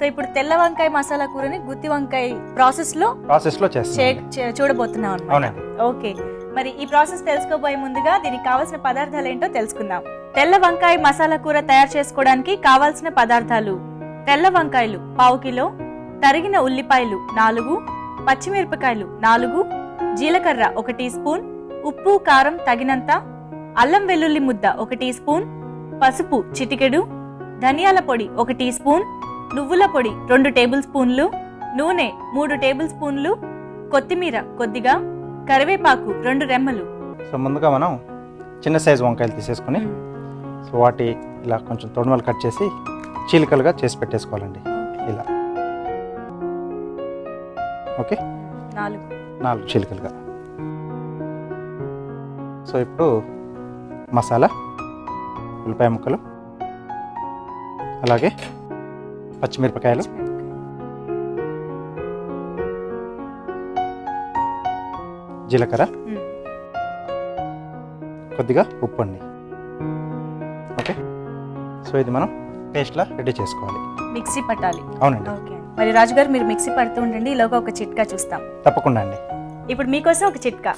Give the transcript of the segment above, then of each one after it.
So ఇప్పుడు తెల్ల వంకాయ మసాలా కూరని గుత్తి వంకాయ ప్రాసెస్ లో చూడబోతున్నాం అన్నమాట. ఓకే, మరి ఈ ప్రాసెస్ తెలుసుకోబోయే ముందుగా దీనికి కావాల్సిన పదార్థాలు ఏంటో తెలుసుకుందాం. తెల్ల వంకాయ మసాలా కూర తయారు చేసుకోవడానికి కావాల్సిన పదార్థాలు: తెల్ల వంకాయలు 1/2 కిలో, తరిగిన ఉల్లిపాయలు 4, పచ్చిమిరపకాయలు 4, జీలకర్ర 1 టీ స్పూన్, ఉప్పు కారం తగినంత, అల్లం వెల్లుల్లి ముద్ద 1 టీ స్పూన్, పసుపు చిటికెడు, ధనియాల పొడి 1 టీ స్పూన్, నువ్వుల పొడి 2 టేబుల్ స్పూన్లు, నూనె 3 టేబుల్ స్పూన్లు, కొత్తిమీర కొద్దిగా, కరివేపాకు 2 రెమ్మలు. సో ముందుగా మనం చిన్న సైజు వంకాయలు తీసేసుకుని సో వాటి ఇలా కొంచెం తొడుమలు కట్ చేసి చీలికలుగా చేసి పెట్టేసుకోవాలండి. ఇలా ఓకే, 4 చీలికలుగా. సో ఇప్పుడు మసాలా, ఉల్లిపాయ ముక్కలు, అలాగే పచ్చిమిరపకాయలు, జీలకర్ర, కొద్దిగా ఉప్పు అండి. ఓకే, సో ఇది మనం పేస్ట్లా రెడీ చేసుకోవాలి, మిక్సీ పట్టాలి. అవునండి. మరి రాజుగారు మీరు మిక్సీ పడుతూ ఉండండి, ఈలోగా ఒక చిట్కా చూస్తాం. తప్పకుండా అండి. ఇప్పుడు మీకోసం ఒక చిట్కా.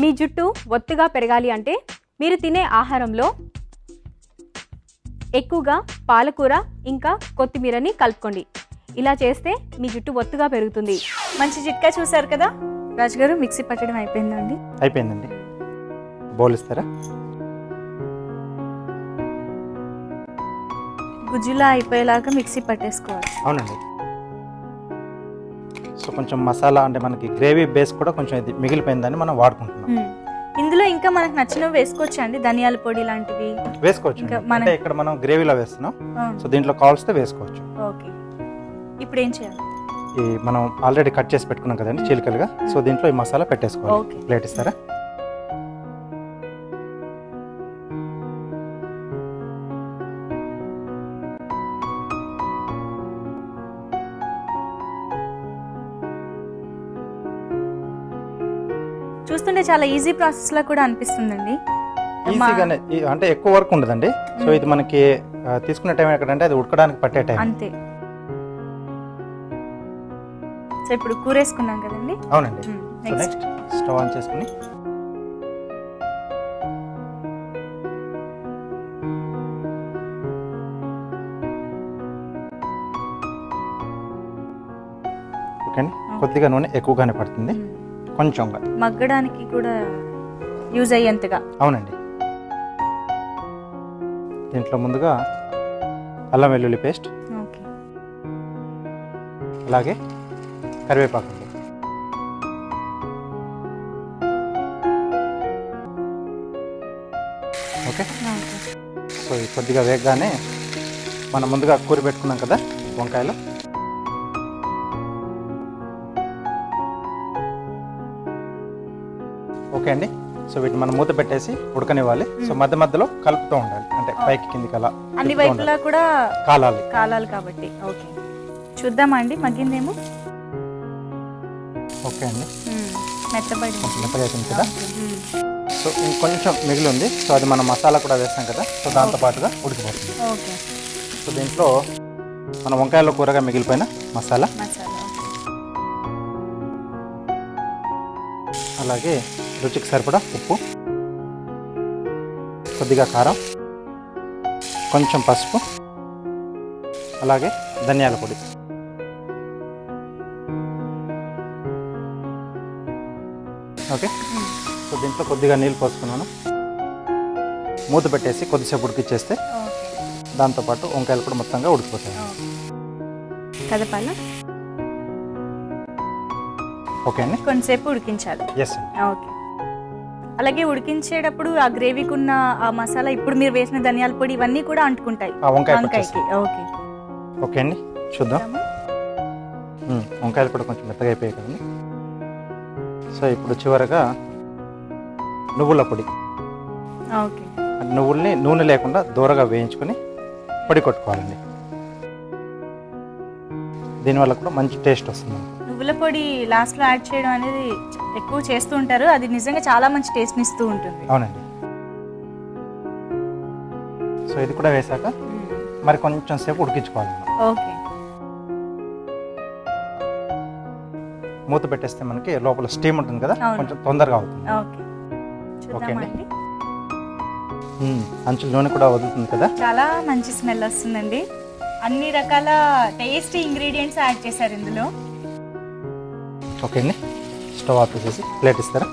మీ జుట్టు ఒత్తుగా పెరగాలి అంటే మీరు తినే ఆహారంలో ఎక్కువగా పాలకూర ఇంకా కొత్తిమీరని కలుపుకోండి. ఇలా చేస్తే మీ జుట్టు ఒత్తుగా పెరుగుతుంది. మంచి చిట్కా చూసారు కదా రాజుగారు. మిక్సీ పట్టడం అయిపోయిందండి? అయిపోయిందండి. బౌల్ ఇస్తారా? గుజ్జులా అయిపోయేలాగా మిక్సీ పట్టేసుకోవాలి. అవునండి. సో కొంచెం మసాలా అంటే మనకి గ్రేవీ బేస్ కూడా కొంచెం ఇది మిగిలిపోయిందని మనం వాడుకుంటున్నాం. ఇందులో ఇంకా మనకు నచ్చినవి వేసుకోవచ్చా అండి? ధనియాల పొడి లాంటివి వేసుకోవచ్చు. అంటే ఇక్కడ మనం గ్రేవీలో వేస్తున్నాం, సో దీంట్లో కావాల్సితే వేసుకోవచ్చు. ఓకే, ఇప్పుడు ఏం చేయాలి? ఈ మనం ఆల్రెడీ కట్ చేసి పెట్టుకున్నాం కదండి చీలికలుగా, సో దీంట్లో ఈ మసాలా పెట్టేసుకోవాలి. ప్లేట్ ఇస్తారా? చూస్తుంటే చాలా ఈజీ ప్రాసెస్ లా కూడా అనిపిస్తుందండి. ఈజీగానే, అంటే ఎక్కువ వర్క్ ఉండదండి. సో ఇది మనకి తీసుకునే టైం ఎక్కడంటే అది ఉడకడానికి పట్టే టైం అంతే. సో ఇప్పుడు కూర వేసుకున్నాం కదండి. అవునండి. సో నెక్స్ట్ స్టవ్ ఆన్ చేసుకుని ఓకే అండి. కొద్దిగా నూనె ఎక్కువగానే పడుతుంది, కొంచెంగా మగ్గడానికి కూడా యూజ్ అయ్యేంతగా. అవునండి. దీంట్లో ముందుగా అల్లం వెల్లుల్లి పేస్ట్, అలాగే కరివేపాకు. ఓకే, సో కొద్దిగా వేగగానే మనం ముందుగా కూర పెట్టుకున్నాం కదా వంకాయలు, ఓకే అండి. సో వీటిని మనం మూత పెట్టేసి ఉడకనివ్వాలి. సో మధ్య మధ్యలో కలుపుతూ ఉండాలి, అంటే పైకి కిందికి అలా అన్ని వైపులా కూడా కాలాలి కాబట్టి. ఓకే, చూద్దామా అండి మగ్గిందేమో? ఓకే అండి, మెత్తగా అయిపోయింది కదా. సో ఇంకొంచెం మిగిలి ఉంది, సో అది మనం మసాలా కూడా వేస్తాం కదా, సో దాంతో పాటుగా ఉడికిపోతుంది. సో దీంట్లో మన వంకాయలో కూరగా మిగిలిపోయిన మసాలా, అలాగే రుచికి సరిపడా ఉప్పు, కొద్దిగా కారం, కొంచెం పసుపు, అలాగే ధనియాల పొడి. ఓకే, సో దీంట్లో కొద్దిగా నీళ్ళు పోసుకున్నాను, మూత పెట్టేసి కొద్దిసేపు ఉడికిచ్చేస్తే దాంతోపాటు వంకాయలు కూడా మొత్తంగా ఉడికిపోతాయి. ఓకే అండి, కొంచెంసేపు ఉడికించాలి. ఎస్. ఓకే, అలాగే ఉడికించేటప్పుడు ఆ గ్రేవీకి ఉన్న ఆ మసాలా, ఇప్పుడు మీరు వేసిన ధనియాల పొడి ఇవన్నీ కూడా అంటుకుంటాయి వంకాయకి. ఓకే ఓకే అండి, చూద్దాం. వంకాయలు కూడా కొంచెం మెత్తగా అయిపోయాయి కదండి. సో ఇప్పుడు చివరగా నువ్వుల పొడి. ఓకే, నువ్వుల్ని నూనె లేకుండా దూరగా వేయించుకొని పొడి కొట్టుకోవాలండి. దీనివల్ల కూడా మంచి టేస్ట్ వస్తుంది. నువ్వుల పొడి లాస్ట్లో యాడ్ చేయడం అనేది ఎక్కువ చేస్తూ ఉంటారు, అది నిజంగా చాలా మంచి టేస్ట్ని ఇస్తూ ఉంటుంది. అవునండి. సో ఇది కూడా వేసాక మరి కొంచెం సేపు ఉడికించుకోవాలి. ఓకే, మూత పెట్టేస్తే మనకి లోపల స్టీమ్ ఉంటుంది కదా, అవును. కొంచెం తొందరగా అవుతుంది. ఓకే ఓకే చూద్దామా అండి. అండి? అంచుల నూనె కూడా వదులుతుంది కదా. చాలా మంచి స్మెల్ వస్తుందండి. అన్ని రకాల టేస్టీ ఇంగ్రీడియంట్స్ యాడ్ చేశారు ఇందులో. ఓకే అండి, స్టవ్ ఆఫ్ చేసేసి ప్లేట్ ఇస్తారా?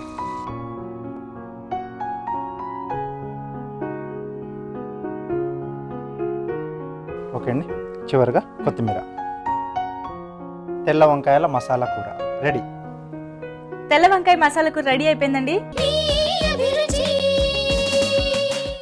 ఓకే అండి, చివరిగా కొత్తిమీర. తెల్ల వంకాయల మసాలా కూర రెడీ. తెల్ల వంకాయ మసాలా కూర రెడీ అయిపోయిందండి.